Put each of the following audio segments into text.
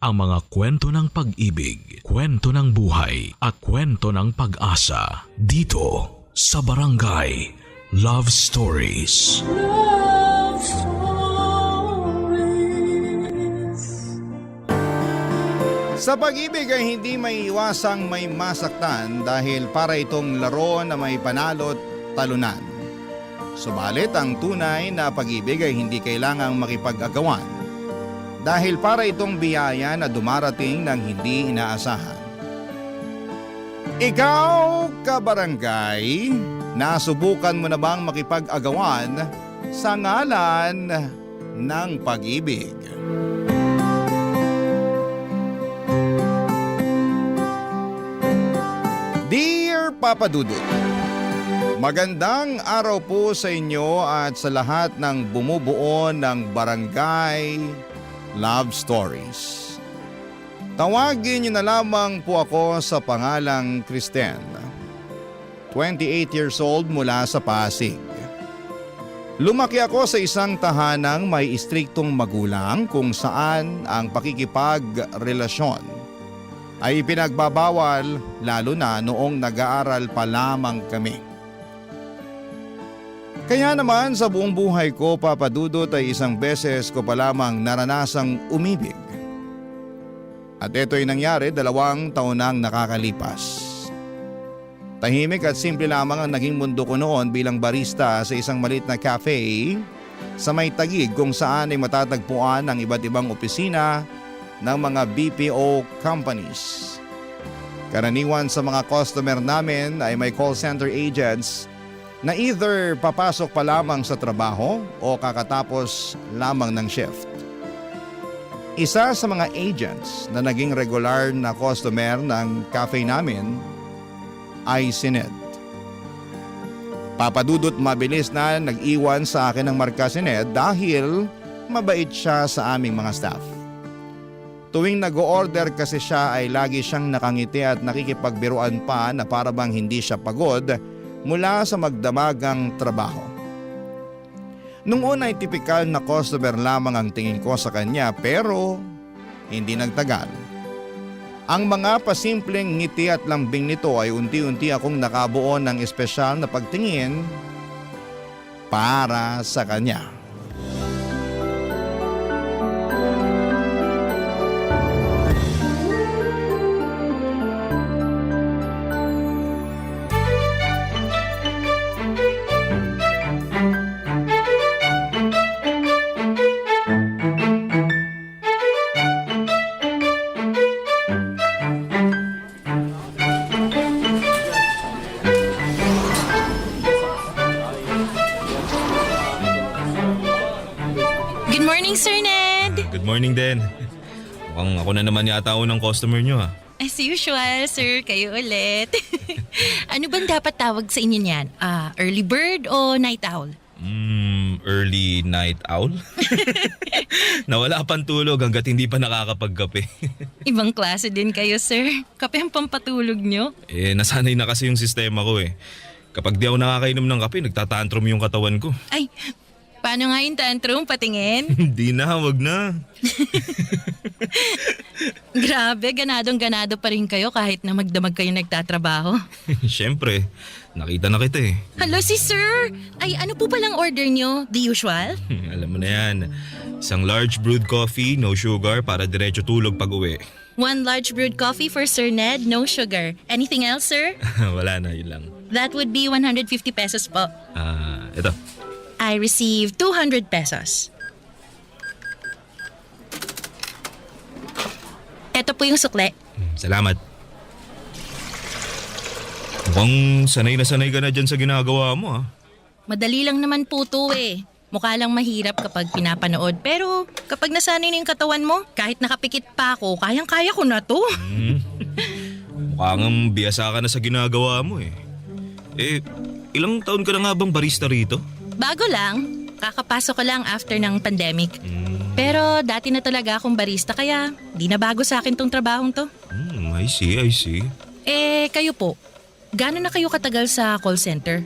ang mga kwento ng pag-ibig, kwento ng buhay at kwento ng pag-asa dito sa Barangay Love Stories. Love Stories. Sa pag-ibig ay hindi may iwasang may masaktan dahil para itong laro na may panalo't talunan. Subalit ang tunay na pag-ibig ay hindi kailangang makipag-agawan dahil para itong biyaya na dumarating ng hindi inaasahan. Ikaw, kabarangay, nasubukan mo na bang makipag-agawan sa ngalan ng pag-ibig? Dear Papa Dudut, magandang araw po sa inyo at sa lahat ng bumubuo ng Barangay Love Stories. Tawagin niyo na lamang po ako sa pangalang Kristen. 28 years old mula sa Pasig. Lumaki ako sa isang tahanang may istriktong magulang kung saan ang pakikipagrelasyon ay pinagbabawal lalo na noong nag-aaral pa lamang kami. Kaya naman sa buong buhay ko, Papa Dudut, ay isang beses ko pa lamang naranasang umibig. At ito'y nangyari 2 taon nang nakakalipas. Tahimik at simple lamang ang naging mundo ko noon bilang barista sa isang maliit na cafe sa may Taguig kung saan ay matatagpuan ang iba't ibang opisina ng mga BPO companies. Karaniwan sa mga customer namin ay may call center agents na either papasok pa lamang sa trabaho o kakatapos lamang ng shift. Isa sa mga agents na naging regular na customer ng cafe namin ay si Ned. Papadudot mabilis na nag-iwan sa akin ng marka si Ned dahil mabait siya sa aming mga staff. Tuwing nag-o-order kasi siya ay lagi siyang nakangiti at nakikipagbiruan pa na para bang hindi siya pagod mula sa magdamagang trabaho. Nung una ay tipikal na customer lamang ang tingin ko sa kanya pero hindi nagtagal. Ang mga pasimpleng ngiti at lambing nito ay unti-unti akong nakabuo ng espesyal na pagtingin para sa kanya. Good morning din. Mukhang ako na naman yata unang customer nyo ha. As usual, sir, kayo ulit. Ano bang dapat tawag sa inyo niyan? Early bird o night owl? Early night owl? Nawala pang tulog hanggat hindi pa nakakapagkape. Ibang klase din kayo, sir. Kape ang pampatulog nyo. Nasanay na kasi yung sistema ko eh. Kapag di ako nakakainom ng kape, nagtatantrum yung katawan ko. Ay, paano nga yung tantrum? Patingin? Hindi na, wag na. Grabe, ganadong-ganado pa rin kayo kahit na magdamag kayo nagtatrabaho. Siyempre, nakita na kita eh. Hello, si sir! Ay, ano po palang order nyo? The usual? Alam mo na yan. Isang large brewed coffee, no sugar, para diretso tulog pag uwi. 1 large brewed coffee for Sir Ned, no sugar. Anything else, sir? Wala na, yun lang. That would be 150 pesos po. Ito. I received 200 pesos. Ito po yung sukle. Salamat. Mukhang sanay na sanay ka na dyan sa ginagawa mo ah. Madali lang naman po to eh. Mukha lang mahirap kapag pinapanood. Pero kapag nasanay na yung katawan mo, kahit nakapikit pa ako, kayang-kaya ko na to. Mukhang biyasa ka na sa ginagawa mo eh. Ilang taon ka na nga bang barista rito? Bago lang. Kakapasok ko lang after ng pandemic. Pero dati na talaga akong barista kaya di na bago sa akin tong trabahong to. I see. Kayo po, gaano na kayo katagal sa call center?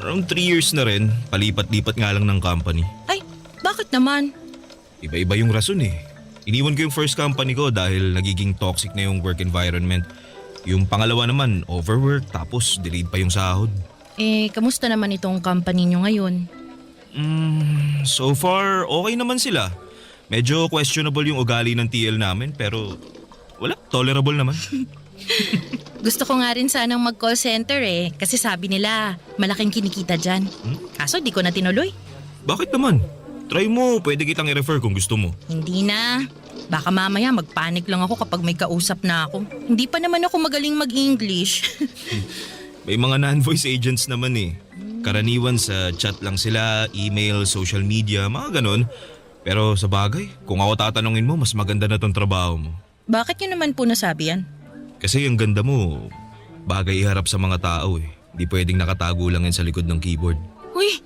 Around 3 years na rin. Palipat-lipat nga lang ng company. Ay, bakit naman? Iba-iba yung rason eh. Iniwan ko yung first company ko dahil nagiging toxic na yung work environment. Yung pangalawa naman, overwork, tapos delayed pa yung sahod. Kamusta naman itong company nyo ngayon? So far, okay naman sila. Medyo questionable yung ugali ng TL namin pero wala, tolerable naman. Gusto ko nga rin sanang mag-call center kasi sabi nila malaking kinikita dyan. Kaso di ko na tinuloy. Bakit naman? Try mo, pwede kitang i-refer kung gusto mo. Hindi na. Baka mamaya magpanik lang ako kapag may kausap na ako. Hindi pa naman ako magaling mag-English. May mga non-voice agents naman eh. Karaniwan sa chat lang sila, email, social media, mga ganon. Pero sa bagay, kung ako tatanungin mo, mas maganda na tong trabaho mo. Bakit yun naman po nasabi yan? Kasi yung ganda mo, bagay iharap sa mga tao eh. Hindi pwedeng nakatago lang yan sa likod ng keyboard. Uy,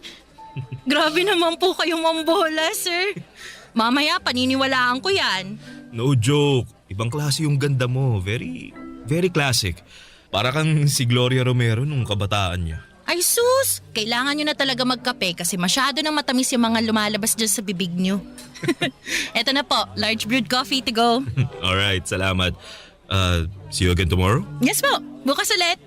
grabe naman po kayong mambola, sir. Mamaya paniniwalaan ko yan. No joke. Ibang klase yung ganda mo. Very, very classic. Para kang si Gloria Romero nung kabataan niya. Ay sus, kailangan nyo na talaga magkape kasi masyado nang matamis yung mga lumalabas dyan sa bibig nyo. Eto na po, large brewed coffee to go. Alright, salamat. See you again tomorrow? Yes po, bukas ulit.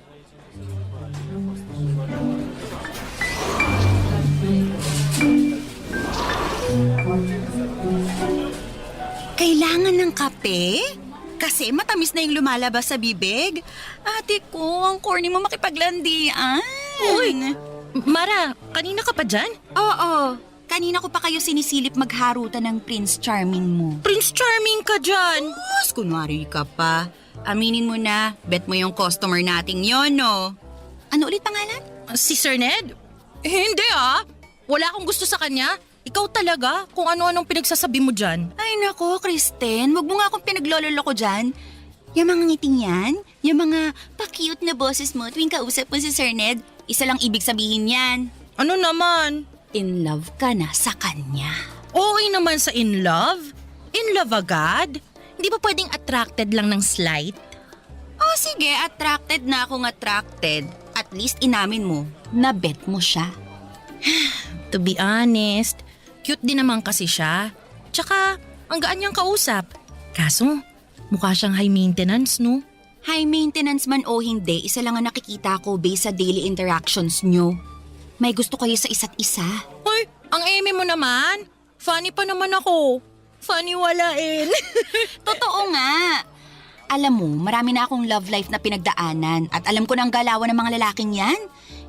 Kailangan ng kape? Kasi matamis na yung lumalabas sa bibig. Ate ko, ang corny mo makipaglandian. Uy, Mara, kanina ka pa dyan? Oo, kanina ko pa kayo sinisilip magharutan ng Prince Charming mo. Prince Charming ka dyan. Mas kunwari ka pa. Aminin mo na, bet mo yung customer nating yon, no? Ano ulit pangalan? Si Sir Ned? Hindi Wala akong gusto sa kanya. Ikaw talaga kung ano-anong pinagsasabi mo dyan. Ay nako, Kristen, wag mo nga akong pinaglololo ko dyan. Yung mga ngiting yan, yung mga pa-cute na boses mo tuwing kausap mo si Sir Ned, isa lang ibig sabihin yan. Ano naman? In love ka na sa kanya. Okay naman sa in love? In love agad? Hindi ba pwedeng attracted lang ng slight? Oh sige, attracted na akong attracted. At least inamin mo, na bet mo siya. To be honest, cute din naman kasi siya. Tsaka, ang gaan niyang kausap. Kaso, mukha siyang high maintenance, no? High maintenance man o hindi, isa lang ang nakikita ko based sa daily interactions nyo. May gusto kayo sa isa't isa. Hoy, ang eme mo naman. Funny pa naman ako. Funny walain. Totoo nga. Alam mo, marami na akong love life na pinagdaanan at alam ko na ang galawan ng mga lalaking yan.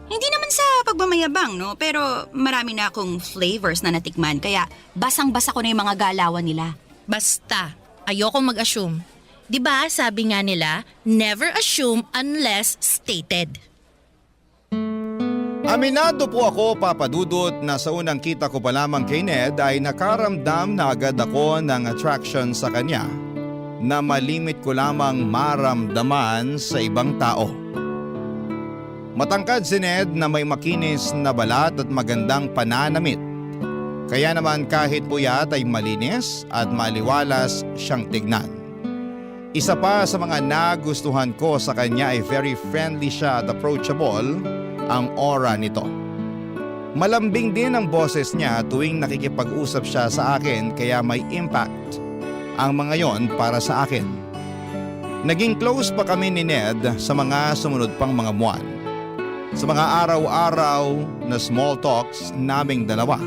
Hindi naman sa pagmamayabang, no? Pero marami na akong flavors na natikman kaya basang-basa ko na yung mga galawan nila. Basta, ayoko mag-assume. 'Di ba sabi nga nila, never assume unless stated. Aminado po ako, Papa Dudut, na sa unang kita ko pa lamang kay Ned ay nakaramdam na agad ako ng attraction sa kanya na malimit ko lamang maramdaman sa ibang tao. Matangkad si Ned na may makinis na balat at magandang pananamit. Kaya naman kahit puyat ay malinis at maliwalas siyang tignan. Isa pa sa mga nagustuhan ko sa kanya ay very friendly siya at approachable ang aura nito. Malambing din ang boses niya tuwing nakikipag-usap siya sa akin kaya may impact ang mga yon para sa akin. Naging close pa kami ni Ned sa mga sumunod pang mga buwan. Sa mga araw-araw na small talks naming dalawa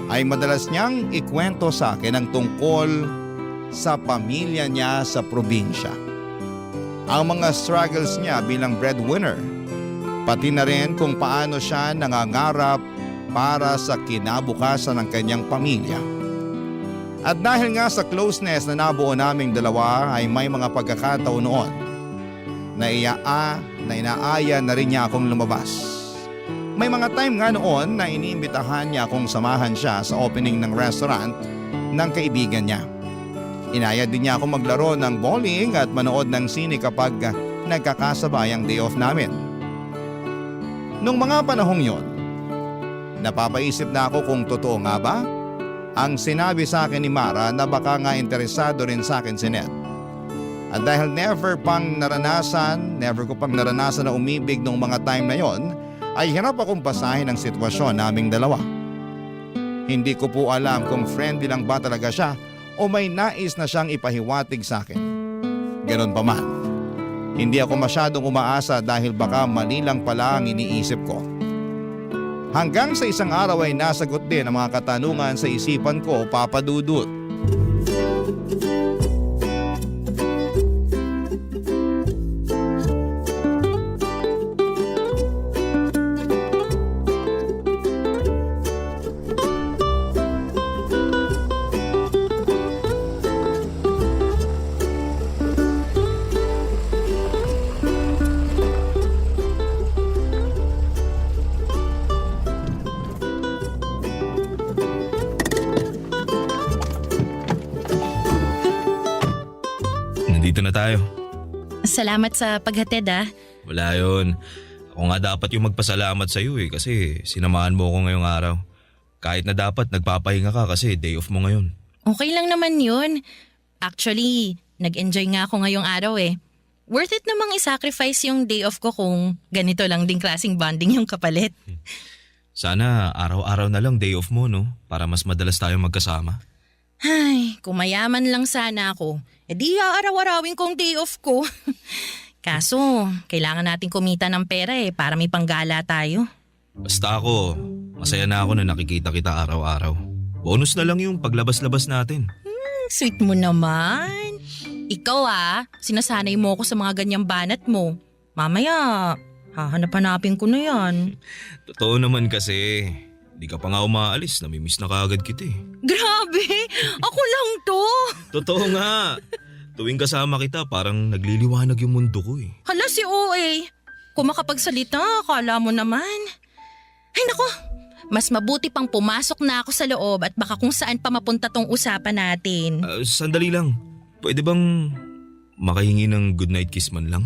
ay madalas niyang ikwento sa akin ang tungkol sa pamilya niya sa probinsya. Ang mga struggles niya bilang breadwinner, pati na rin kung paano siya nangangarap para sa kinabukasan ng kanyang pamilya. At dahil nga sa closeness na nabuo naming dalawa ay may mga pagkakataon noon na inaaya na rin niya akong lumabas. May mga time nga noon na iniimbitahan niya akong samahan siya sa opening ng restaurant ng kaibigan niya. Inaya din niya akong maglaro ng bowling at manood ng sine kapag nagkakasabay ang day off namin. Nung mga panahong yon, napapaisip na ako kung totoo nga ba ang sinabi sa akin ni Mara na baka nga interesado rin sa akin si Ned. At dahil never ko pang naranasan na umibig nung mga time na yon, ay hirap akong basahin ang sitwasyon naming dalawa. Hindi ko po alam kung friendly lang ba talaga siya o may nais na siyang ipahiwatig sa akin. Ganon pa man, hindi ako masyadong umaasa dahil baka mali lang pala ang iniisip ko. Hanggang sa isang araw ay nasagot din ang mga katanungan sa isipan ko, Papa Dudut. Nandito na tayo. Salamat sa paghatid Wala yun. Ako nga dapat yung magpasalamat sa'yo kasi sinamahan mo ako ngayong araw. Kahit na dapat nagpapahinga ka kasi day off mo ngayon. Okay lang naman yun. Actually, nag-enjoy nga ako ngayong araw Worth it namang i-sacrifice yung day off ko kung ganito lang ding klaseng bonding yung kapalit. Sana araw-araw na lang day off mo, no? Para mas madalas tayong magkasama. Ay, kung mayaman lang sana ako, edi araw-arawin kong day off ko. Kaso, kailangan natin kumita ng pera para may panggala tayo. Basta ako, masaya na ako na nakikita kita araw-araw. Bonus na lang yung paglabas-labas natin. Sweet mo naman. Ikaw sinasanay mo ako sa mga ganyang banat mo. Mamaya, hahanap-hanapin ko na yan. Totoo naman kasi, di ka pa nga umaalis, namimiss na kaagad kita Grabe! Ako lang to! Totoo nga. Tuwing kasama kita, parang nagliliwanag yung mundo ko Hala si OA. Kung makapagsalita, akala mo naman. Ay nako, mas mabuti pang pumasok na ako sa loob at baka kung saan pa mapunta tong usapan natin. Sandali lang. Pwede bang makahingi ng goodnight kiss man lang?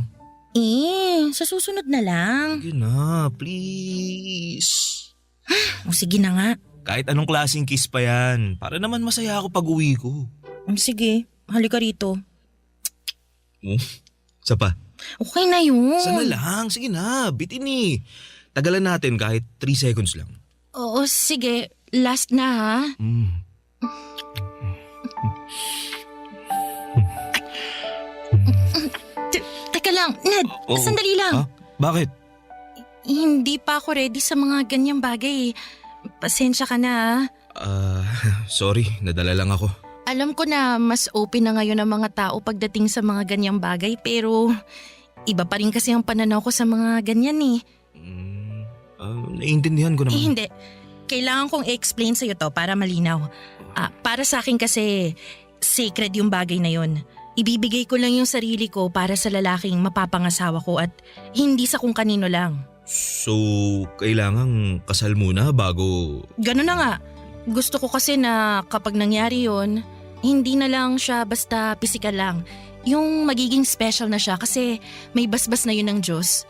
Sa susunod na lang. Sige na, please. O sige na nga. Kahit anong klaseng kiss pa yan. Para naman masaya ako pag uwi ko. Sige, halika rito. Isa pa. Okay na yun. Sana lang. Sige na, bitin Tagalan natin kahit 3 seconds lang. Oo, sige. Last na Teka lang, Ned. Sandali lang. Bakit? Hindi pa ako ready sa mga ganyang bagay. Pasensya ka na Sorry. Nadala lang ako. Alam ko na mas open na ngayon ang mga tao pagdating sa mga ganyang bagay pero iba pa rin kasi ang pananaw ko sa mga ganyan Naiintindihan ko naman. Hindi. Kailangan kong i-explain sa'yo to para malinaw. Para sa akin kasi sacred yung bagay na yon. Ibibigay ko lang yung sarili ko para sa lalaking mapapangasawa ko at hindi sa kung kanino lang. So, kailangang kasal muna bago... Ganun na nga. Gusto ko kasi na kapag nangyari yon, hindi na lang siya basta pisikal lang. Yung magiging special na siya kasi may basbas na yun ng Diyos.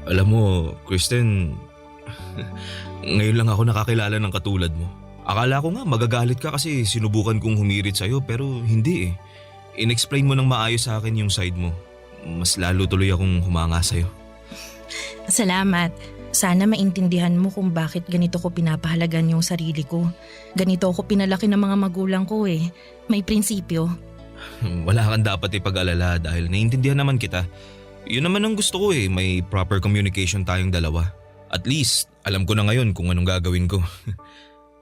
Alam mo, Kristen, ngayon lang ako nakakilala ng katulad mo. Akala ko nga magagalit ka kasi sinubukan kong humirit sa'yo pero hindi In-explain mo ng maayos sa akin yung side mo. Mas lalo tuloy akong humanga sa'yo. Salamat. Sana maintindihan mo kung bakit ganito ko pinapahalagan yung sarili ko. Ganito ako pinalaki ng mga magulang ko May prinsipyo. Wala kang dapat ipag-alala dahil naiintindihan naman kita. Yun naman ang gusto ko may proper communication tayong dalawa. At least, alam ko na ngayon kung anong gagawin ko.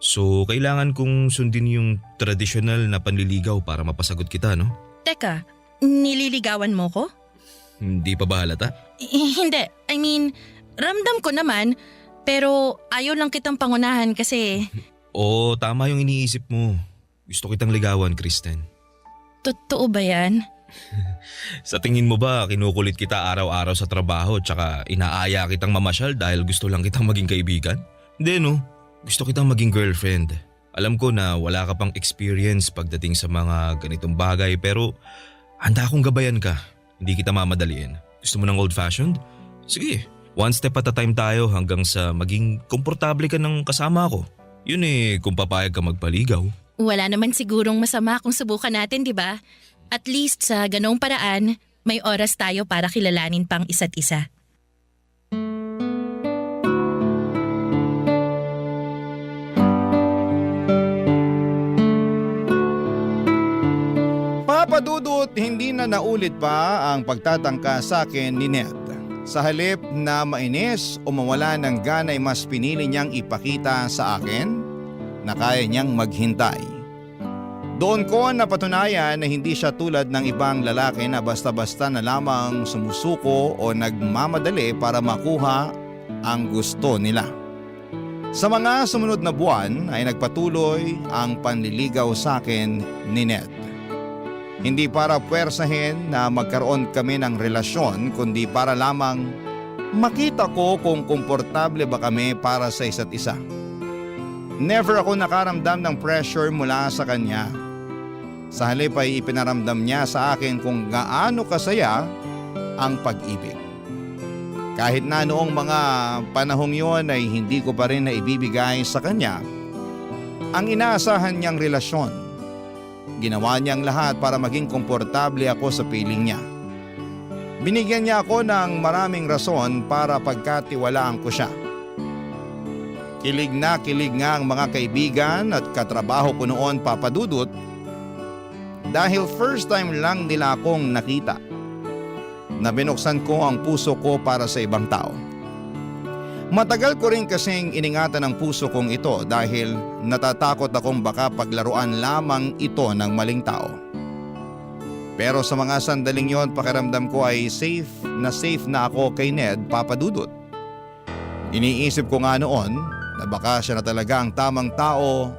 So, kailangan kong sundin yung traditional na panliligaw para mapasagot kita, no? Teka, nililigawan mo ko? Hindi pa ba halata? Hindi. I mean, ramdam ko naman, pero ayaw lang kitang pangunahan kasi... Oo, tama yung iniisip mo. Gusto kitang ligawan, Kristen. Totoo ba yan? Sa tingin mo ba kinukulit kita araw-araw sa trabaho tsaka inaaya kitang mamasyal dahil gusto lang kitang maging kaibigan? Hindi no, gusto kitang maging girlfriend. Alam ko na wala ka pang experience pagdating sa mga ganitong bagay pero handa akong gabayan ka. Hindi kita mamadaliin. Gusto mo ng old-fashioned? Sige, one step at a time tayo hanggang sa maging komportable ka ng kasama ko. Yun kung papayag ka magpaligaw. Wala naman sigurong masama kung subukan natin, di ba? At least sa ganong paraan, may oras tayo para kilalanin pang isa't isa. Papa Dudut, hindi na naulit pa ang pagtatangka sa akin ni Ned. Sa halip na mainis o mawala ng gana ay mas pinili niyang ipakita sa akin na kaya niyang maghintay. Doon ko napatunayan na hindi siya tulad ng ibang lalaki na basta-basta na lamang sumusuko o nagmamadali para makuha ang gusto nila. Sa mga sumunod na buwan ay nagpatuloy ang panliligaw sa akin ni Ned. Hindi para puwersahin na magkaroon kami ng relasyon kundi para lamang makita ko kung komportable ba kami para sa isa't isa. Never ako nakaramdam ng pressure mula sa kanya. Sa halip ay ipinaramdam niya sa akin kung gaano kasaya ang pag-ibig. Kahit na noong mga panahong yon ay hindi ko pa rin naibibigay sa kanya ang inaasahan niyang relasyon. Ginawa niyang lahat para maging komportable ako sa piling niya. Binigyan niya ako ng maraming rason para pagkatiwalaan ko siya. Kilig na kilig nga ang mga kaibigan at katrabaho ko noon, Papa Dudut, dahil first time lang nila akong nakita na binuksan ko ang puso ko para sa ibang tao. Matagal ko rin kasing iningatan ang puso kong ito dahil natatakot akong baka paglaruan lamang ito ng maling tao. Pero sa mga sandaling yon, pakiramdam ko ay safe na ako kay Ned, Papa Dudut. Iniisip ko nga noon na baka siya na talaga ang tamang tao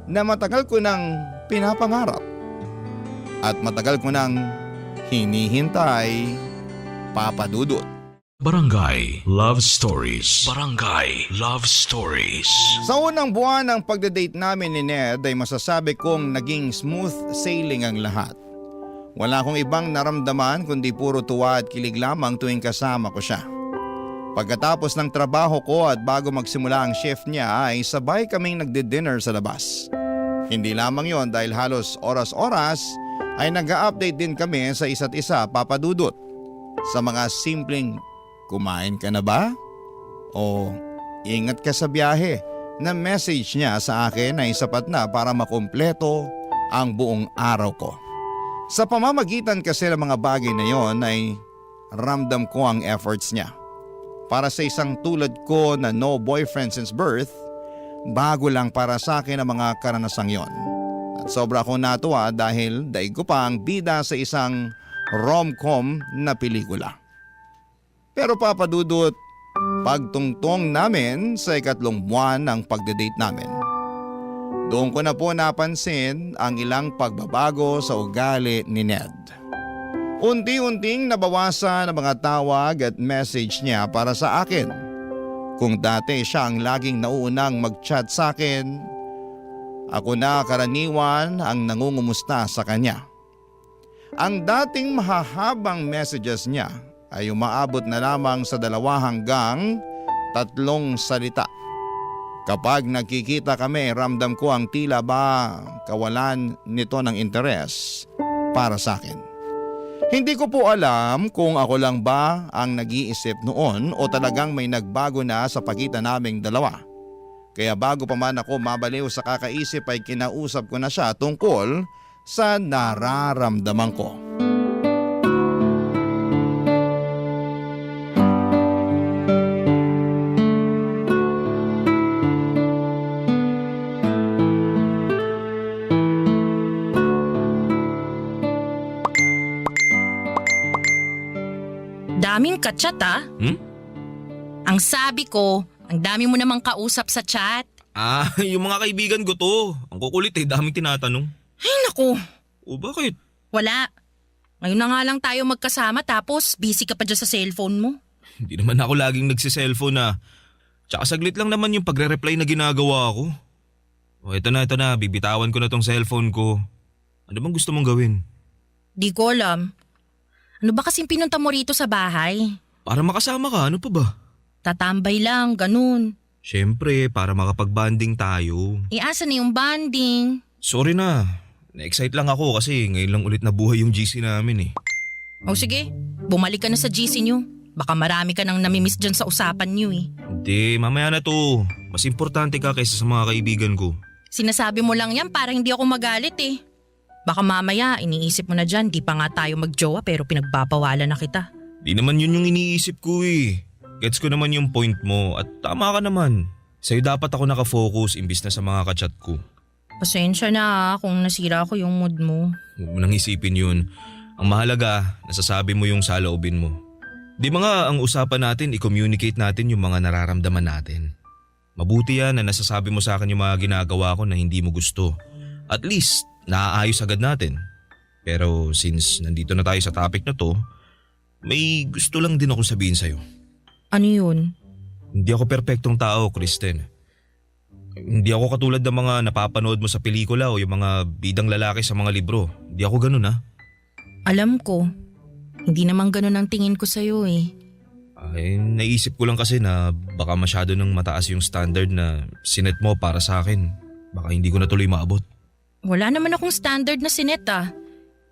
na matagal ko nang pinapangarap at matagal ko nang hinihintay, Papa Dudut. Barangay Love Stories. Barangay Love Stories. Sa unang buwan ng pagdadate namin ni Ned ay masasabi kong naging smooth sailing ang lahat. Wala akong ibang naramdaman kundi puro tuwa at kilig lamang tuwing kasama ko siya. Pagkatapos ng trabaho ko at bago magsimula ang shift niya ay sabay kaming nagdi-dinner sa labas. Hindi lamang yon dahil halos oras-oras ay nag-a-update din kami sa isa't isa, Papa Dudut. Sa mga simpleng kumain ka na ba? O ingat ka sa biyahe na message niya sa akin ay sapat na para makumpleto ang buong araw ko. Sa pamamagitan kasi ng mga bagay na yon ay ramdam ko ang efforts niya. Para sa isang tulad ko na no boyfriend since birth, bago lang para sa akin ang mga karanasang yon. At sobra akong natuwa dahil daig ko pa ang bida sa isang rom-com na pelikula. Pero Papa Dudut, pagtungtong namin sa ikatlong buwan ng pagdadate namin, doon ko na po napansin ang ilang pagbabago sa ugali ni Ned. Unti-unting nabawasan ang mga tawag at message niya para sa akin. Kung dati siya ang laging nauunang mag-chat sa akin, ako na karaniwan ang nangungumusta sa kanya. Ang dating mahahabang messages niya ay umaabot na lamang sa 2 hanggang 3 salita. Kapag nagkikita kami, ramdam ko ang tila ba kawalan nito ng interes para sa akin. Hindi ko po alam kung ako lang ba ang nag-iisip noon o talagang may nagbago na sa pagitan naming dalawa. Kaya bago pa man ako mabaliw sa kakaisip ay kinausap ko na siya tungkol sa nararamdaman ko. Daming ka-chat ah. Ang sabi ko, ang dami mo namang kausap sa chat. Yung mga kaibigan ko to. Ang kukulit daming tinatanong. Ay naku, O bakit? wala. Ngayon na nga lang tayo magkasama tapos busy ka pa dyan sa cellphone mo. Hindi naman ako laging nagsiselfone na. Tsaka saglit lang naman yung pagre-reply na ginagawa ko. O ito na, bibitawan ko na tong cellphone ko. Ano bang gusto mong gawin? Di ko alam. Ano ba kasing pinunta mo rito sa bahay? Para makasama ka, ano pa ba? Tatambay lang, ganun. Siyempre, para makapag-banding tayo. Asa na yung banding? Sorry na. Na-excite lang ako kasi ngayon lang ulit nabuhay yung GC namin eh. O sige, bumalik ka na sa GC nyo. Baka marami ka nang namimiss dyan sa usapan nyo eh. Hindi, mamaya na to. Mas importante ka kaysa sa mga kaibigan ko. Sinasabi mo lang yan para hindi ako magalit eh. Baka mamaya iniisip mo na dyan, di pa nga tayo magjowa pero pinagpapawalan na kita. Di naman yun yung iniisip ko eh. Gets ko naman yung point mo at tama ka naman. Sa'yo dapat ako nakafocus imbis na sa mga kachat ko. Pasensya na kung nasira ko yung mood mo. Huwag mo nang isipin yun. Ang mahalaga, nasasabi mo yung saloobin mo. Di ba nga ang usapan natin, i-communicate natin yung mga nararamdaman natin. Mabuti yan na nasasabi mo sa akin yung mga ginagawa ko na hindi mo gusto. At least, naaayos agad natin. Pero since nandito na tayo sa topic na to, may gusto lang din akong sabihin sa'yo. Ano yun? Hindi ako perpektong tao, Kristen. Hindi ako katulad ng mga napapanood mo sa pelikula o yung mga bidang lalaki sa mga libro. Hindi ako ganun ha. Alam ko. Hindi naman ganun ang tingin ko sa'yo eh. Ay, naisip ko lang kasi na baka masyado nang mataas yung standard na sinet mo para sa akin. Baka hindi ko na tuloy maabot. Wala naman akong standard na sinet ah.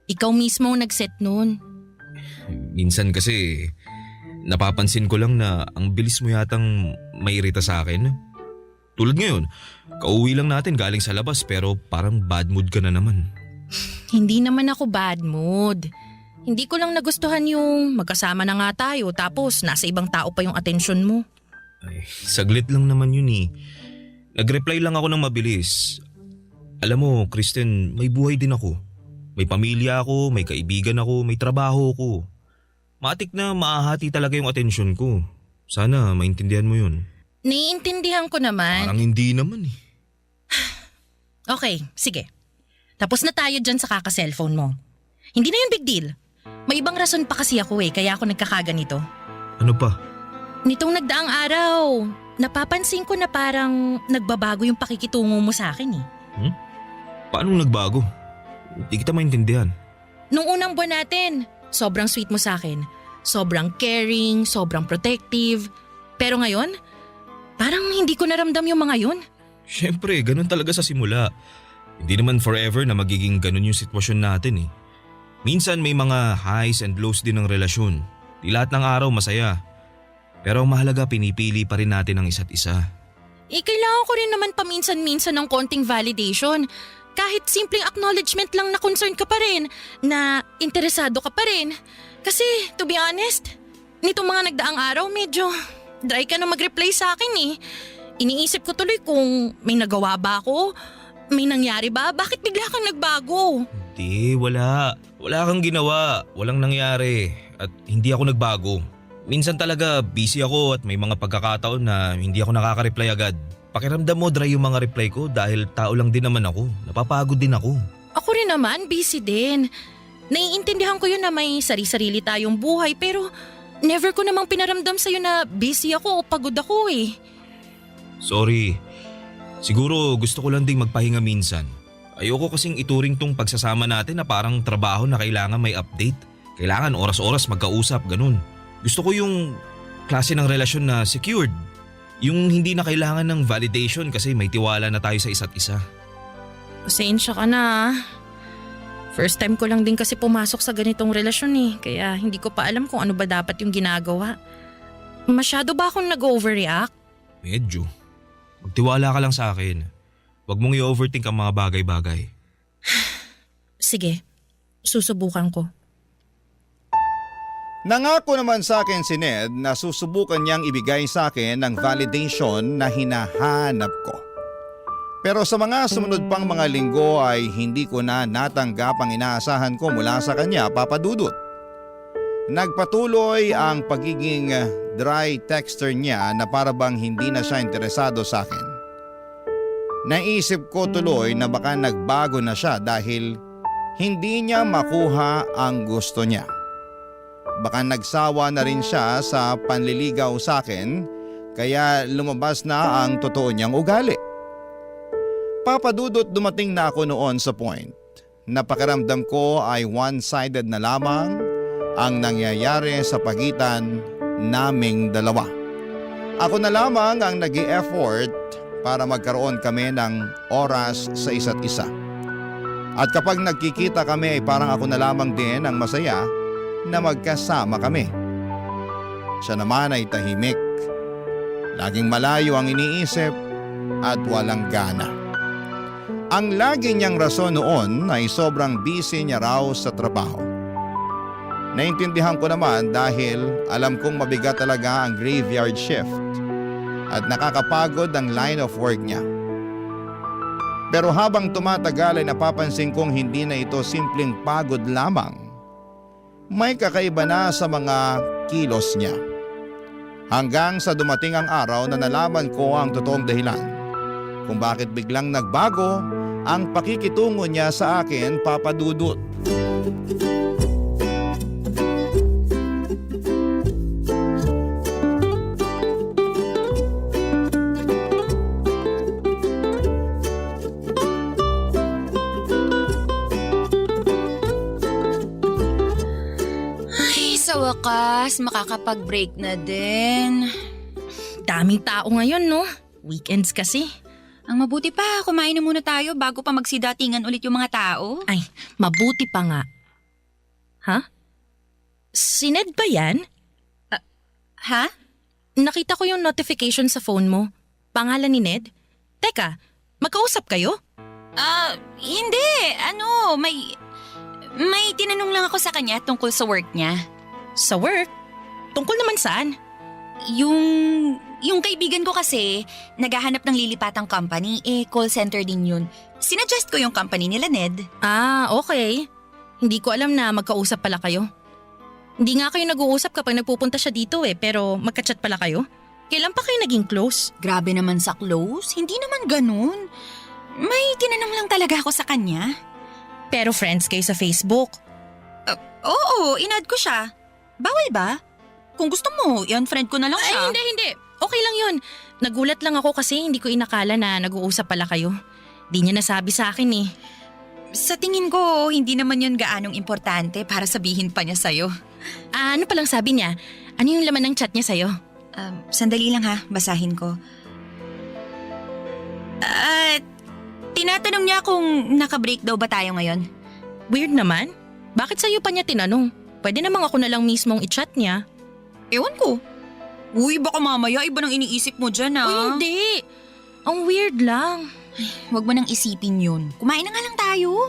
Ikaw mismo ang nag-set nun. Minsan kasi napapansin ko lang na ang bilis mo yatang mairita sa akin. Tulad ngayon, kauwi lang natin galing sa labas pero parang bad mood ka na naman. Hindi naman ako bad mood. Hindi ko lang nagustuhan yung magkasama na nga tayo tapos nasa ibang tao pa yung atensyon mo. Ay, saglit lang naman yun eh. Nag-reply lang ako ng mabilis. Alam mo, Kristen, may buhay din ako. May pamilya ako, may kaibigan ako, may trabaho ako. Matik na maahati talaga yung atensyon ko. Sana maintindihan mo yun. Naiintindihan ko naman. Parang hindi naman eh. Okay, sige. Tapos na tayo dyan sa kaka-cellphone mo. Hindi na yun big deal. May ibang rason pa kasi ako eh, kaya ako nagkakaganito. Ano pa? Nitong nagdaang araw, napapansin ko na parang nagbabago yung pakikitungo mo sa akin eh. Paano nagbago? Hindi kita maintindihan. Nung unang buwan natin, sobrang sweet mo sa akin. Sobrang caring, sobrang protective. Pero ngayon, parang hindi ko naramdam yung mga yun. Siyempre, ganun talaga sa simula. Hindi naman forever na magiging ganun yung sitwasyon natin eh. Minsan may mga highs and lows din ng relasyon. Di lahat ng araw masaya. Pero ang mahalaga pinipili pa rin natin ang isa't isa. Kailangan ko rin naman paminsan-minsan ng konting validation. Kahit simpleng acknowledgement lang na concern ka pa rin, na interesado ka pa rin. Kasi, to be honest, nitong mga nagdaang araw medyo dry ka na mag-reply sa akin eh. Iniisip ko tuloy kung may nagawa ba ako, may nangyari ba, bakit bigla kang nagbago? Hindi, wala. Wala kang ginawa. Walang nangyari. At hindi ako nagbago. Minsan talaga busy ako at may mga pagkakataon na hindi ako nakaka-reply agad. Pakiramdam mo dry yung mga reply ko dahil tao lang din naman ako. Napapagod din ako. Ako rin naman, busy din. Naiintindihan ko yun na may sarili-sarili tayong buhay pero never ko namang pinaramdam sa'yo na busy ako o pagod ako eh. Sorry. Siguro gusto ko lang ding magpahinga minsan. Ayoko kasing ituring tong pagsasama natin na parang trabaho na kailangan may update. Kailangan oras-oras magkausap, ganun. Gusto ko yung klase ng relasyon na secured. Yung hindi na kailangan ng validation kasi may tiwala na tayo sa isa't isa. Pasensya ka na. First time ko lang din kasi pumasok sa ganitong relasyon eh. Kaya hindi ko pa alam kung ano ba dapat yung ginagawa. Masyado ba akong nag-overreact? Medyo. Magtiwala ka lang sa akin. Huwag mong i-overthink ang mga bagay-bagay. Sige, susubukan ko. Nangako naman sa akin si Ned na susubukan niyang ibigay sa akin ng validation na hinahanap ko. Pero sa mga sumunod pang mga linggo ay hindi ko na natanggap ang inaasahan ko mula sa kanya, Papa Dudut. Nagpatuloy ang pagiging dry texter niya na para bang hindi na siya interesado sa akin. Naisip ko tuloy na baka nagbago na siya dahil hindi niya makuha ang gusto niya. Baka nagsawa na rin siya sa panliligaw sa akin kaya lumabas na ang totoo niyang ugali. Papadudot dumating na ako noon sa point na pakiramdam ko ay one-sided na lamang ang nangyayari sa pagitan naming dalawa. Ako na lamang ang nag-i-effort para magkaroon kami ng oras sa isa't isa. At kapag nagkikita kami ay parang ako na lamang din ang masaya na magkasama kami. Siya naman ay tahimik. Laging malayo ang iniisip at walang gana. Ang lagi niyang rason noon ay sobrang busy niya raw sa trabaho. Naintindihan ko naman dahil alam kong mabigat talaga ang graveyard shift at nakakapagod ang line of work niya. Pero habang tumatagal ay napapansin kong hindi na ito simpleng pagod lamang. May kakaiba na sa mga kilos niya. Hanggang sa dumating ang araw na nalaman ko ang totoong dahilan kung bakit biglang nagbago ang pakikitungo niya sa akin, Papa Dudut. Sa wakas, makakapag-break na din. Daming tao ngayon, no? Weekends kasi. Ang mabuti pa, kumain na muna tayo bago pa magsidatingan ulit yung mga tao. Ay, mabuti pa nga. Ha? Si Ned ba yan? Ha? Nakita ko yung notification sa phone mo. Pangalan ni Ned? Teka, magkausap kayo? Hindi. May tinanong lang ako sa kanya tungkol sa work niya. Sa work? Tungkol naman saan? Yung kaibigan ko kasi, naghahanap ng lilipatang company, call center din yun. Sinuggest ko yung company nila, Ned. Okay. Hindi ko alam na magkausap pala kayo. Hindi nga kayo nag-uusap kapag nagpupunta siya dito pero magka-chat pala kayo. Kailan pa kayo naging close? Grabe naman sa close, hindi naman ganun. May tinanong lang talaga ako sa kanya. Pero friends kayo sa Facebook. Oo, in-add ko siya. Bawal ba? Kung gusto mo, i-unfriend ko na lang siya. Ay, hindi. Okay lang yun. Nagulat lang ako kasi hindi ko inakala na nag-uusap pala kayo. Di niya nasabi sa akin eh. Sa tingin ko, hindi naman yun gaanong importante para sabihin pa niya sa'yo. Ano palang sabi niya? Ano yung laman ng chat niya sa'yo? Sandali lang ha, basahin ko. Tinatanong niya kung naka-break daw ba tayo ngayon. Weird naman. Bakit sa'yo pa niya tinanong? Pwede namang ako na lang mismong i-chat niya. Ewan ko. Uy, baka mamaya iba nang iniisip mo dyan Uy, hindi. Ang weird lang. Huwag mo nang isipin yun. Kumain na nga lang tayo.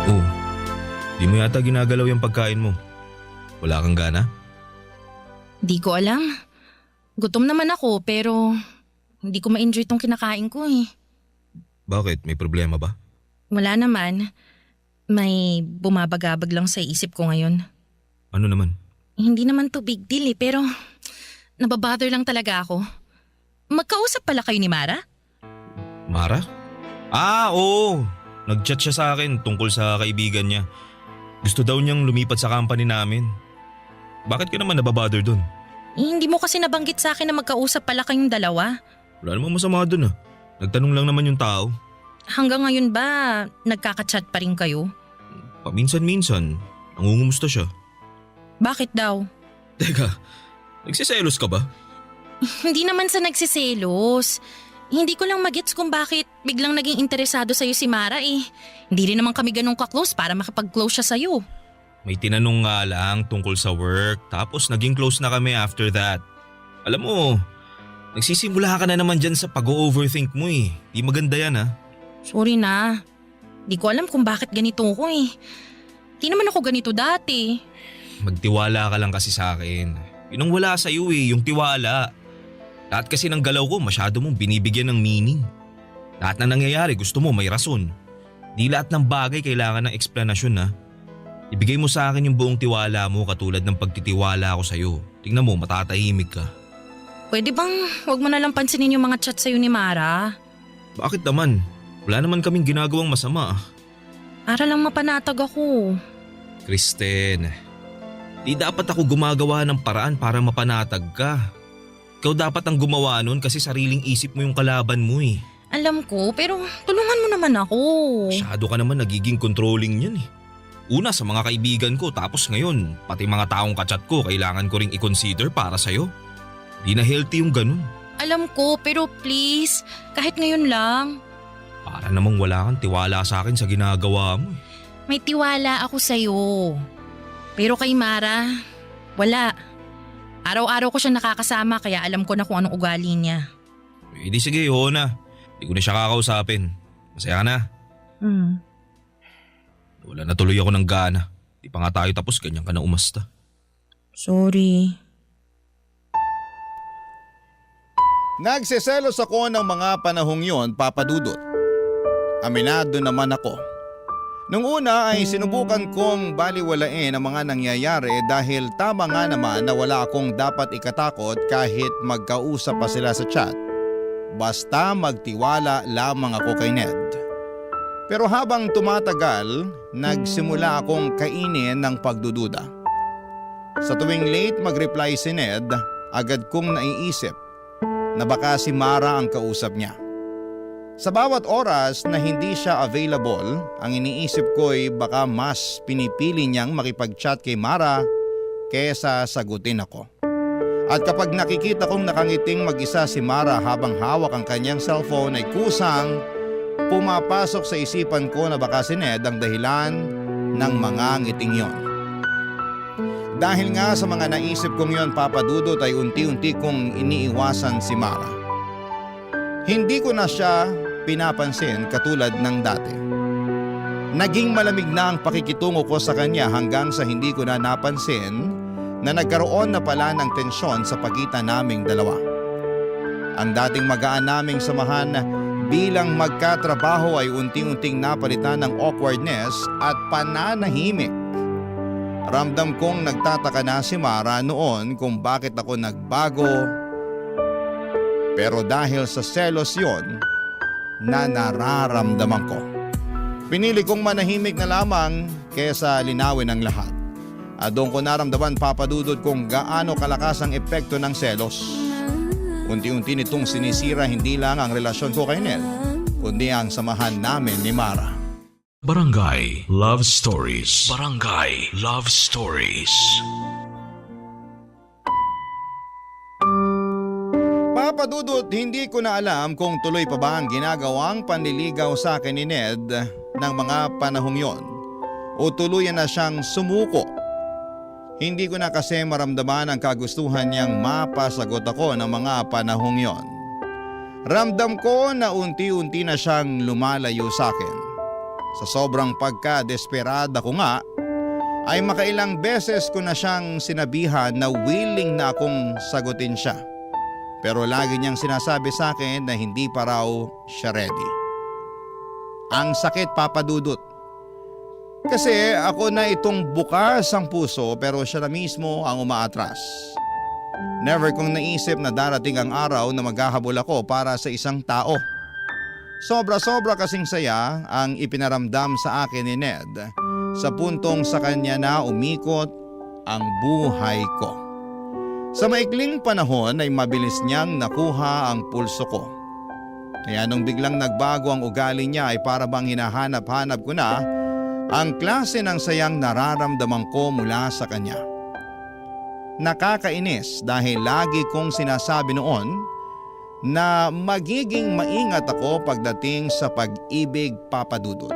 Oh, di mo yata ginagalaw yung pagkain mo. Wala kang gana? Di ko alam. Gutom naman ako pero hindi ko ma-enjoy tong kinakain ko eh. Bakit? May problema ba? Wala naman. May bumabagabag lang sa isip ko ngayon. Ano naman? Hindi naman to big deal pero nababother lang talaga ako. Magkausap pala kayo ni Mara? Mara? Oo. Nag-chat siya sa akin tungkol sa kaibigan niya. Gusto daw niyang lumipat sa company namin. Bakit ka naman nababother dun? Hindi mo kasi nabanggit sa akin na magkausap pala kayong dalawa. Wala namang masama dun. Nagtanong lang naman yung tao. Hanggang ngayon ba nagkaka-chat pa rin kayo? Paminsan-minsan, nangungumusta siya. Bakit daw? Teka, nagsiselos ka ba? Hindi naman sa nagsiselos. Hindi ko lang magets kung bakit biglang naging interesado sa'yo si Mara eh. Hindi rin naman kami ganun ka-close para makapag-close siya sa'yo. May tinanong nga lang tungkol sa work tapos naging close na kami after that. Alam mo, nagsisimula ka na naman dyan sa pag-overthink mo eh. Di maganda yan ha. Sorry na. Di ko alam kung bakit ganito ko eh. Di naman ako ganito dati. Magtiwala ka lang kasi sa akin. Yun ang wala sa'yo eh, yung tiwala. Lahat kasi ng galaw ko masyado mong binibigyan ng meaning. Lahat na nangyayari gusto mo may rason. Di lahat ng bagay kailangan ng eksplanasyon ha. Ibigay mo sa akin yung buong tiwala mo katulad ng pagtitiwala ko sa'yo. Tingnan mo, matatahimik ka. Pwede bang wag mo na lang pansinin yung mga chat sa'yo ni Mara? Bakit naman? Wala naman kaming ginagawang masama. Para lang mapanatag ako. Kristen, di dapat ako gumagawa ng paraan para mapanatag ka. Ikaw dapat ang gumawa nun kasi sariling isip mo yung kalaban mo eh. Alam ko, pero tulungan mo naman ako. Masyado ka naman nagiging controlling yan eh. Una sa mga kaibigan ko tapos ngayon pati mga taong kachat ko kailangan ko ring i-consider para sa'yo. Di na healthy yung ganun. Alam ko, pero please, kahit ngayon lang. Para namang wala kang tiwala sa akin sa ginagawa mo. May tiwala ako sa'yo. Pero kay Mara, wala. Araw-araw ko siya nakakasama kaya alam ko na kung anong ugali niya. Eh di sige, oo na. Di ko na siya kakausapin. Masaya ka na. Wala na tuloy ako ng gana. Di pa nga tayo tapos, ganyan ka na umasta. Sorry. Nagseselos ako ng mga panahong yon, Papa Dudut. Aminado naman ako. Nung una ay sinubukan kong baliwalain ang mga nangyayari dahil tama nga naman na wala akong dapat ikatakot kahit magkausap pa sila sa chat. Basta magtiwala lamang ako kay Ned. Pero habang tumatagal, nagsimula akong kainin ng pagdududa. Sa tuwing late mag-reply si Ned, agad kong naiisip na baka si Mara ang kausap niya. Sa bawat oras na hindi siya available, ang iniisip ko'y baka mas pinipili niyang makipag-chat kay Mara kesa sagutin ako. At kapag nakikita kong nakangiting mag-isa si Mara habang hawak ang kanyang cellphone ay kusang pumapasok sa isipan ko na baka si Ned ang dahilan ng mga ngiting yon. Dahil nga sa mga naisip kong yon, Papa Dudut, ay unti-unti kong iniiwasan si Mara. Hindi ko na siya pinapansin katulad ng dati. Naging malamig na ang pakikitungo ko sa kanya hanggang sa hindi ko na napansin na nagkaroon na pala ng tensyon sa pagitan naming dalawa. Ang dating magaan naming samahan bilang magkatrabaho ay unti-unting napalitan ng awkwardness at pananahimik. Ramdam kong nagtataka na si Mara noon kung bakit ako nagbago. Pero dahil sa selos yon na nararamdaman ko, pinili kong manahimik na lamang kesa linawin ang lahat. At doon ko naramdaman, Papa Dudut, kung gaano kalakas ang epekto ng selos. Unti-unti nitong sinisira hindi lang ang relasyon ko kay Ned, kundi ang samahan namin ni Mara. Barangay Love Stories. Barangay Love Stories. Papa Dudut, hindi ko na alam kung tuloy pa ba ang ginagawang panliligaw sa akin ni Ned ng mga panahong yon o tuluyan na siyang sumuko. Hindi ko na kasi maramdaman ang kagustuhan niyang mapasagot ako ng mga panahong yon. Ramdam ko na unti-unti na siyang lumalayo sa akin. Sa sobrang pagka-desperada ko nga, ay makailang beses ko na siyang sinabihan na willing na akong sagutin siya. Pero lagi niyang sinasabi sa akin na hindi pa raw siya ready. Ang sakit, Papa Dudut. Kasi ako na itong bukas ang puso pero siya na mismo ang umaatras. Never kong naisip na darating ang araw na maghahabol ako para sa isang tao. Sobra-sobra kasing saya ang ipinaramdam sa akin ni Ned sa puntong sa kanya na umikot ang buhay ko. Sa maikling panahon ay mabilis niyang nakuha ang pulso ko. Kaya nung biglang nagbago ang ugali niya ay para bang hinahanap-hanap ko na ang klase ng sayang nararamdaman ko mula sa kanya. Nakakainis dahil lagi kong sinasabi noon na magiging maingat ako pagdating sa pag-ibig, Papa Dudut.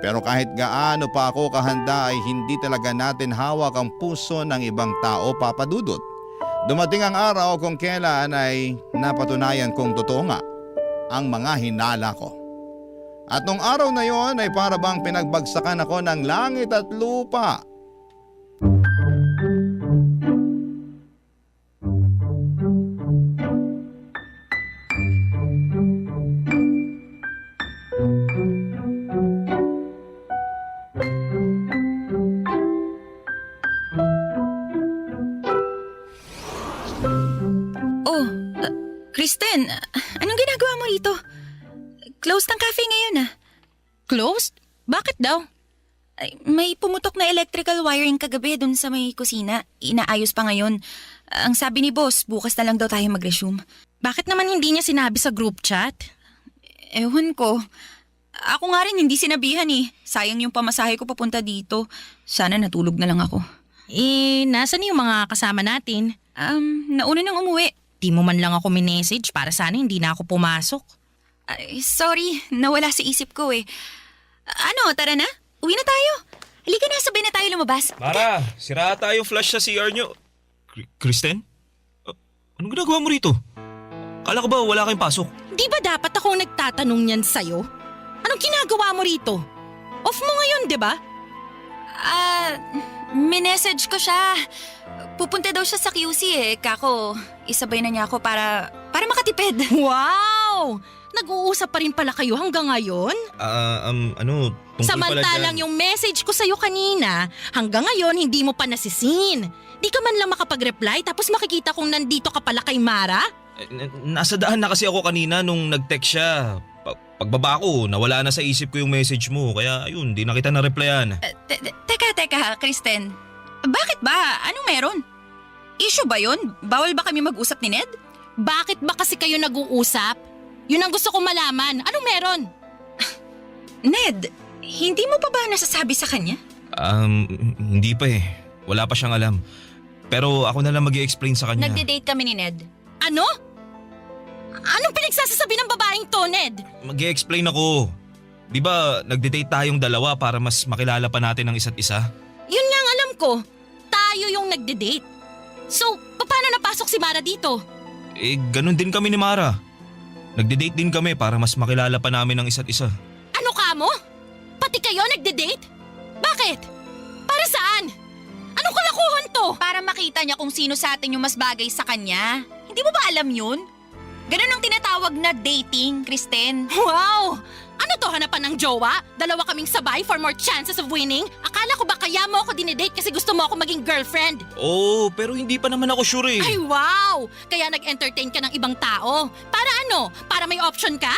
Pero kahit gaano pa ako kahanda ay hindi talaga natin hawak ang puso ng ibang tao, Papa Dudut. Dumating ang araw kung kailan ay napatunayan kong totoo nga ang mga hinala ko. At nung araw na yon ay para bang pinagbagsakan ako ng langit at lupa. Kristen, anong ginagawa mo rito? Closed ang cafe ngayon ah. Closed? Bakit daw? Ay, may pumutok na electrical wiring kagabi dun sa may kusina. Inaayos pa ngayon. Ang sabi ni boss, bukas na lang daw tayo mag-resume. Bakit naman hindi niya sinabi sa group chat? Ewan ko. Ako nga rin hindi sinabihan eh. Sayang yung pamasahe ko papunta dito. Sana natulog na lang ako. Nasaan yung mga kasama natin? Nauna nang umuwi. Di mo man lang ako minessage para sana hindi na ako pumasok. Ay, sorry, nawala sa isip ko eh. Ano, tara na? Uwi na tayo. Halika na, sabay na tayo lumabas. Mara, sira tayo flash sa CR nyo. Kristen? Anong ginagawa mo rito? Kala ko ba wala kayong pasok? Di ba dapat akong nagtatanong yan sa'yo? Anong ginagawa mo rito? Off mo ngayon, di ba? Minessage ko siya. Pupunta daw siya sa QC eh. Kako, isabay na niya ako para makatipid. Wow! Nag-uusap pa rin pala kayo hanggang ngayon? Tungkol pala Samantalang dyan. yung message ko sa'yo kanina, hanggang ngayon hindi mo pa nasisin. Di ka man lang makapag-reply tapos makikita kong nandito ka pala kay Mara? Nasa daan na kasi ako kanina nung nag-text siya. Pagbaba ko, nawala na sa isip ko yung message mo. Kaya ayun, di na kita na-replyan. Teka, Kristen. Bakit ba? Anong meron? Issue ba yun? Bawal ba kami mag-usap ni Ned? Bakit ba kasi kayo nag-uusap? Yun ang gusto kong malaman. Anong meron? Ned, hindi mo pa ba nasasabi sa kanya? Hindi pa eh. Wala pa siyang alam. Pero ako na lang mag-i-explain sa kanya. Nagde-date kami ni Ned. Ano? Anong pinagsasasabi ng babaeng to, Ned? Mag-i-explain ako. Di ba nagde-date tayong dalawa para mas makilala pa natin ang isa't isa? Yun nga ang alam ko. Tayo yung nagde-date. So, paano napasok si Mara dito? Ganun din kami ni Mara. Nagde-date din kami para mas makilala pa namin ang isa't isa. Ano ka mo? Pati kayo nagde-date? Bakit? Para saan? Anong kalakuhan to? Para makita niya kung sino sa atin yung mas bagay sa kanya. Hindi mo ba alam yun? Ganun ang tinatawag na dating, Kristen. Wow! Ano to, hanapan ng jowa? Dalawa kaming sabay for more chances of winning? Akala ko ba kaya mo ako dinedate kasi gusto mo ako maging girlfriend? Oo, pero hindi pa naman ako sure eh. Ay wow! Kaya nag-entertain ka ng ibang tao. Para ano? Para may option ka?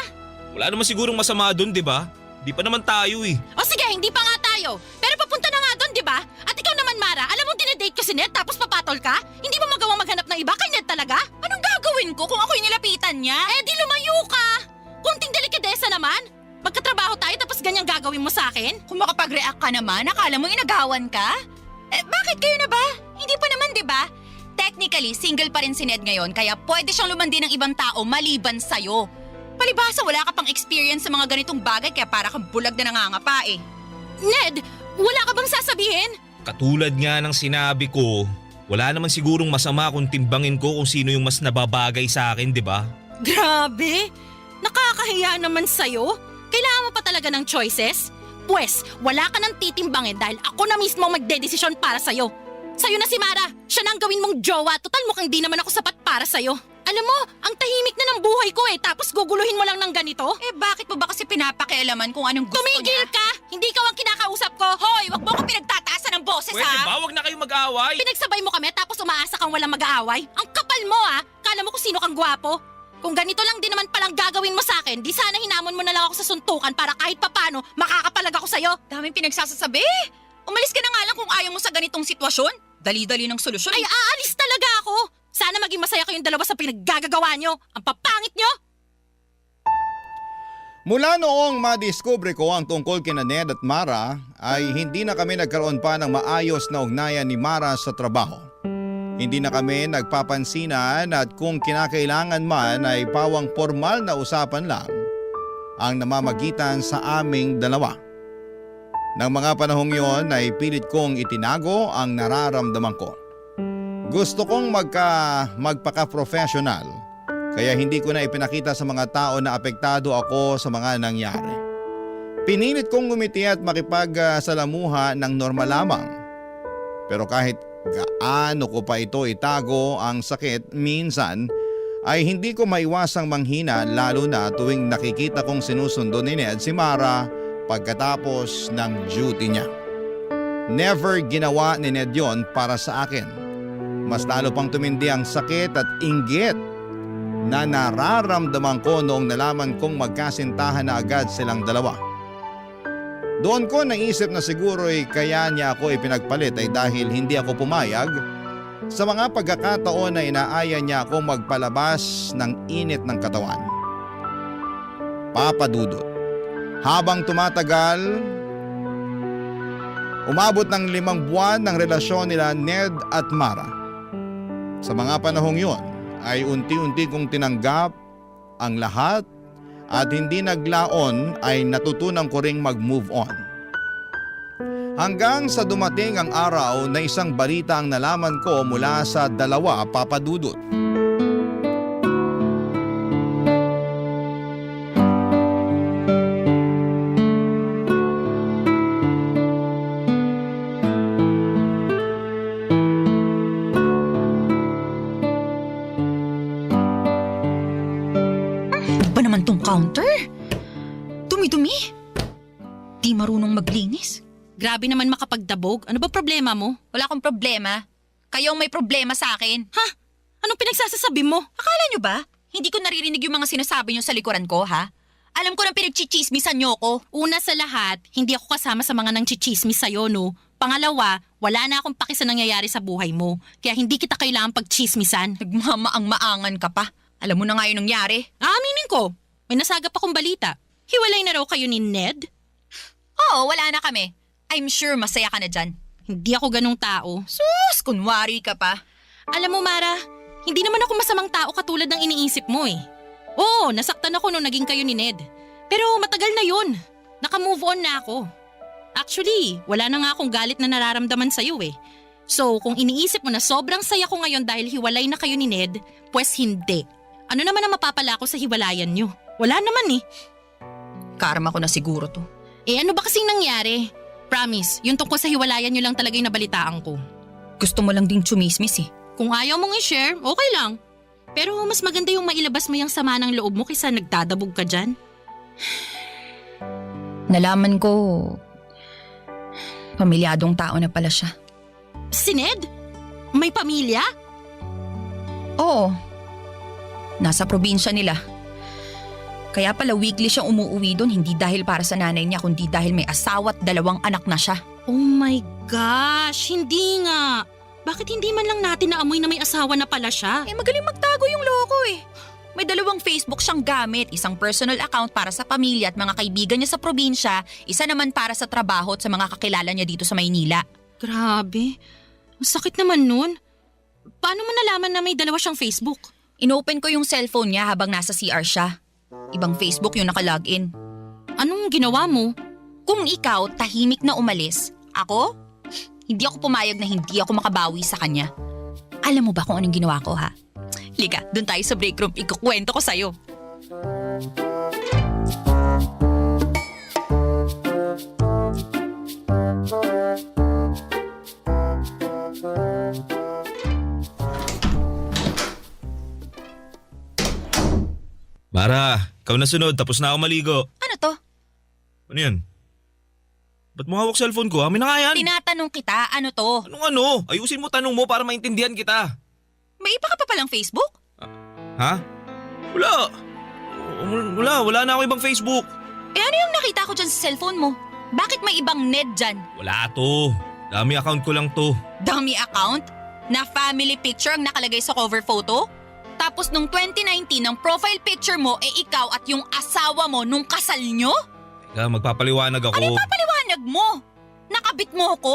Wala naman sigurong masama doon, di ba? Di pa naman tayo eh. O sige, hindi pa nga tayo. Pero papunta na nga doon, di ba? At ikaw naman, Mara, alam mong dinedate ko si Ned tapos papatol ka? Hindi mo magawang maghanap ng iba kay Ned talaga? Anong gagawin ko kung ako yung nilapitan niya? Eh di lumayo ka! Kunting delikadesa naman. Magkatrabaho tayo tapos ganyang gagawin mo sa akin? Kung makapag-react ka naman, akala mo inagawan ka? Bakit kayo na ba? Hindi pa naman, di ba? Technically, single pa rin si Ned ngayon kaya pwede siyang lumandi ng ibang tao maliban sa'yo. Palibhasa, wala ka pang experience sa mga ganitong bagay kaya para kang bulag na nangangapa eh. Ned, wala ka bang sasabihin? Katulad nga ng sinabi ko, wala naman sigurong masama kung timbangin ko kung sino yung mas nababagay sa akin, di ba? Grabe! Nakakahiya naman sa'yo. Kailangan mo pa talaga ng choices? Pwes, wala ka nang titimbangin dahil ako na mismo magdedesisyon para sa'yo. Sa'yo na si Mara, siya na ang gawin mong jowa, total mukhang di naman ako sapat para sa'yo. Alam mo, ang tahimik na ng buhay ko eh, tapos guguluhin mo lang ng ganito? Bakit mo ba kasi pinapakialaman kung anong gusto Tumigil niya? ka! Hindi ikaw ang kinakausap ko! Hoy, wag mo ko pinagtataasan ng boses Pwede ha! ba? Huwag na kayong mag-aaway. Pinagsabay mo kami tapos umaasa kang walang mag-aaway? Ang kapal mo ah! Kala mo kung sino kang gwapo? Kung ganito lang din naman palang gagawin mo sa akin, di sana hinamon mo na lang ako sa suntukan para kahit papano makakapalag ako sa'yo. Daming pinagsasasabi. Umalis ka na nga lang kung ayaw mo sa ganitong sitwasyon. Dali-dali ng solusyon. Ay, aalis talaga ako! Sana maging masaya kayong dalawa sa pinaggagawa nyo. Ang papangit nyo! Mula noong madiskubre ko ang tungkol kina Ned at Mara ay hindi na kami nagkaroon pa ng maayos na ugnayan ni Mara sa trabaho. Hindi na kami nagpapansinan at kung kinakailangan man ay pawang formal na usapan lang ang namamagitan sa aming dalawa. Nang mga panahong yon ay pilit kong itinago ang nararamdaman ko. Gusto kong magpaka-professional kaya hindi ko na ipinakita sa mga tao na apektado ako sa mga nangyari. Pinilit kong ngumiti at makipagsalamuha ng normal lamang. Pero kahit gaano ko pa ito itago ang sakit, minsan ay hindi ko maiwasang manghina lalo na tuwing nakikita kong sinusundo ni Ned si Mara pagkatapos ng duty niya. Never ginawa ni Ned yon para sa akin. Mas lalo pang tumindi ang sakit at inggit na nararamdaman ko noong nalaman kong magkasintahan na agad silang dalawa. Doon ko naisip na siguro kaya niya ako ipinagpalit ay dahil hindi ako pumayag sa mga pagkakataon na inaaya niya ako magpalabas ng init ng katawan. Papadudot. Habang tumatagal, umabot ng 5 buwan ng relasyon nila Ned at Mara. Sa mga panahong yun ay unti-unti kong tinanggap ang lahat at hindi naglaon ay natutunan ko ring mag-move on. Hanggang sa dumating ang araw na isang balita ang nalaman ko mula sa dalawa, Papa Dudut. Ba naman tong counter? Dumi-dumi. Di marunong maglinis. Grabe naman makapagdabog. Ano ba problema mo? Wala akong problema. Kayong may problema sa akin. Ha? Anong pinagsasasabi mo? Akala nyo ba? Hindi ko naririnig yung mga sinasabi nyo sa likuran ko, ha? Alam ko nang pinagchichismisan nyo ko. Una sa lahat, hindi ako kasama sa mga nang chichismis sa'yo, no? Pangalawa, wala na akong paki sa nangyayari sa buhay mo. Kaya hindi kita kailangan pagchismisan. Nagmamaang-maangan ka pa. Alam mo na nga yung nangyari. Aminin ko, may nasagap akong balita. Hiwalay na raw kayo ni Ned? Oo, wala na kami. I'm sure masaya ka na dyan. Hindi ako ganong tao. Sus, kunwari ka pa. Alam mo, Mara, hindi naman ako masamang tao katulad ng iniisip mo eh. Oo, nasaktan ako nung naging kayo ni Ned. Pero matagal na yun. Naka-move on na ako. Actually, wala na nga akong galit na nararamdaman sa'yo eh. So, kung iniisip mo na sobrang saya ko ngayon dahil hiwalay na kayo ni Ned, pues hindi. Ano naman ang mapapala ko sa hiwalayan nyo? Wala naman eh. Karma ko na siguro to. Eh ano ba kasing nangyari? Promise, yung tungkol sa hiwalayan nyo lang talaga yung nabalitaan ko. Gusto mo lang ding chumismis eh. Kung ayaw mong i-share, okay lang. Pero mas maganda yung mailabas mo yung sama ng loob mo kaysa nagdadabog ka dyan. Nalaman ko, pamilyadong tao na pala siya. Si Ned? May pamilya? Oo. Nasa probinsya nila. Kaya pala weekly siyang umuuwi doon, hindi dahil para sa nanay niya, kundi dahil may asawa at 2 anak na siya. Oh my gosh, hindi nga. Bakit hindi man lang natin naamoy na may asawa na pala siya? Eh magaling magtago yung loko eh. May 2 Facebook siyang gamit, isang personal account para sa pamilya at mga kaibigan niya sa probinsya, isa naman para sa trabaho at sa mga kakilala niya dito sa Maynila. Grabe, ang sakit naman nun. Paano mo nalaman na may 2 siyang Facebook? Inopen ko yung cellphone niya habang nasa CR siya. Ibang Facebook yung nakalogin. Anong ginawa mo? Kung ikaw tahimik na umalis, ako? Hindi ako pumayag na hindi ako makabawi sa kanya. Alam mo ba kung anong ginawa ko, ha? Liga, dun tayo sa break room, ikukwento ko sa'yo. Mara, ikaw na sunod, tapos na ako maligo. Ano to? Ano yan? Ba't mo hawak cellphone ko? Amin na nga yan. Tinatanong kita, ano to? Anong ano? Ayusin mo tanong mo para maintindihan kita. May iba ka pa palang Facebook? Ha? Wala na ako ibang Facebook. Eh ano yung nakita ko dyan sa cellphone mo? Bakit may ibang Ned dyan? Wala to. Dami account ko lang to. Dummy account? Na family picture ang nakalagay sa cover photo? Tapos nung 2019, ang profile picture mo ikaw at yung asawa mo nung kasal nyo? Teka, magpapaliwanag ako. Ano yung papaliwanag mo? Nakabit mo ako?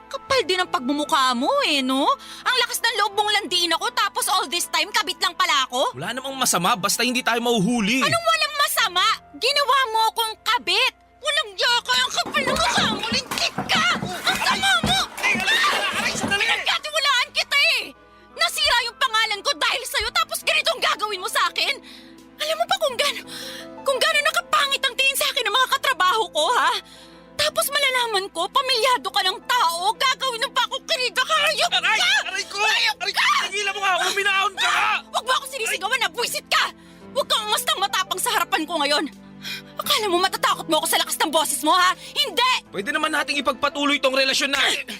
Kapal din ang pagmumukha mo no? Ang lakas ng loob mong landiin ako tapos all this time kabit lang pala ako? Wala namang masama basta hindi tayo mahuhuli. Anong walang masama? Ginawa mo akong kabit! Walang yaka ang kapal ng mukha mo! Lintik ka! Ang sama mo! Pinagkatiwalaan kita eh! Nasira yung pangalan ko dahil sa'yo tapos ganito ang gagawin mo sa akin? Alam mo ba kung gano'n nakapangit ang tingin sa akin ng mga katrabaho ko, ha? Tapos malalaman ko, pamilyado ka ng tao, gagawin ng pa ako kiniga, hayop ka! Aray ko! Hayop ka! Tigilan mo nga ako, minahon ka! Huwag mo ako sinisigawan na buwisit ka! Huwag kang umastang matapang sa harapan ko ngayon! Akala mo matatakot mo ako sa lakas ng boses mo, ha? Hindi! Pwede naman nating ipagpatuloy tong relasyon natin.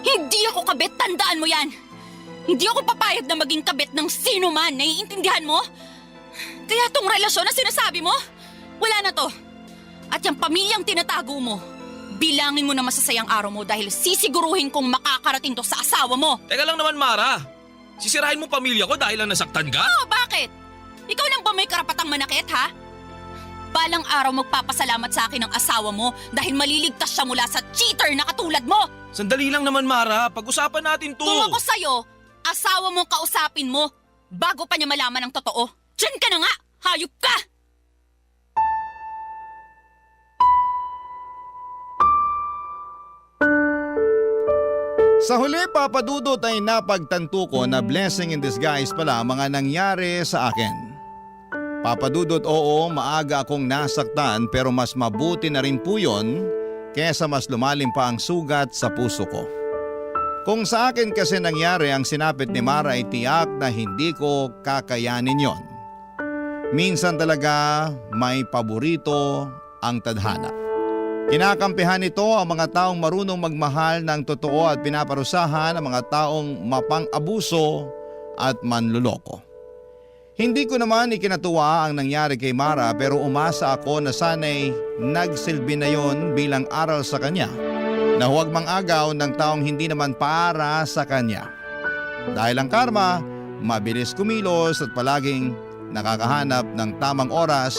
Hindi ako kabit, tandaan mo yan! Hindi ako papayag na maging kabit ng sino man, naiintindihan mo? Kaya tong relasyon na sinasabi mo, wala na to. At yung pamilyang tinatago mo, bilangin mo na masasayang araw mo dahil sisiguruhin kong makakarating to sa asawa mo. Teka lang naman, Mara. Sisirahin mo pamilya ko dahil lang nasaktan ka? Oh, bakit? Ikaw lang ba may karapatang manakit, ha? Balang araw magpapasalamat sa akin ang asawa mo dahil maliligtas siya mula sa cheater na katulad mo. Sandali lang naman, Mara. Pag-usapan natin to. Kung ako sa'yo, Asawa mong kausapin mo bago pa niya malaman ang totoo. Diyan ka na nga! Hayop ka! Sa huli, Papa Dudut, ay napagtanto ko na blessing in disguise pala ang mga nangyari sa akin. Papa Dudut, oo, maaga akong nasaktan pero mas mabuti na rin po yun kesa mas lumalim pa ang sugat sa puso ko. Kung sa akin kasi nangyari ang sinapit ni Mara ay tiyak na hindi ko kakayanin yon. Minsan talaga may paborito ang tadhana. Kinakampihan nito ang mga taong marunong magmahal ng totoo at pinaparusahan ang mga taong mapang-abuso at manluloko. Hindi ko naman ikinatuwa ang nangyari kay Mara pero umasa ako na sana'y nagsilbi na yon bilang aral sa kanya na huwag mang-agaw ng taong hindi naman para sa kanya. Dahil ang karma, mabilis kumilos at palaging nakakahanap ng tamang oras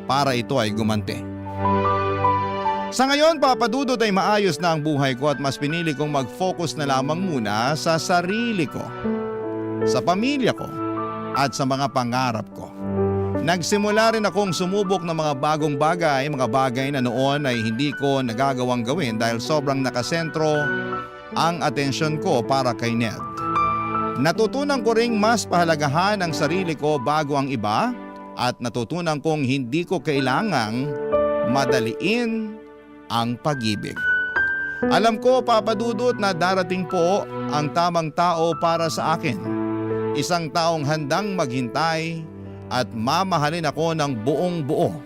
para ito ay gumanti. Sa ngayon, Papa Dudut, ay maayos na ang buhay ko at mas pinili kong mag-focus na lamang muna sa sarili ko, sa pamilya ko at sa mga pangarap ko. Nagsimula rin akong sumubok ng mga bagong bagay, mga bagay na noon ay hindi ko nagagawang gawin dahil sobrang nakasentro ang atensyon ko para kay Ned. Natutunan ko ring mas pahalagahan ang sarili ko bago ang iba at natutunan kong hindi ko kailangang madaliin ang pag-ibig. Alam ko, Papa Dudut, na darating po ang tamang tao para sa akin. Isang taong handang maghintay at mamahalin ako ng buong buo.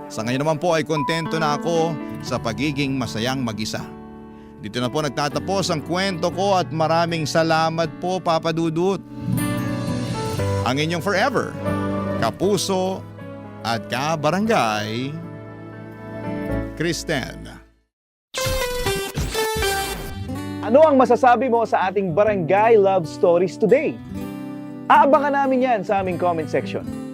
Sa ngayon naman po ay kontento na ako sa pagiging masayang mag-isa. Dito na po nagtatapos ang kwento ko at maraming salamat po, Papa Dudut. Ang inyong forever, kapuso at kabarangay, Kristen. Ano ang masasabi mo sa ating Barangay Love Stories today? Aabangan namin yan sa aming comment section.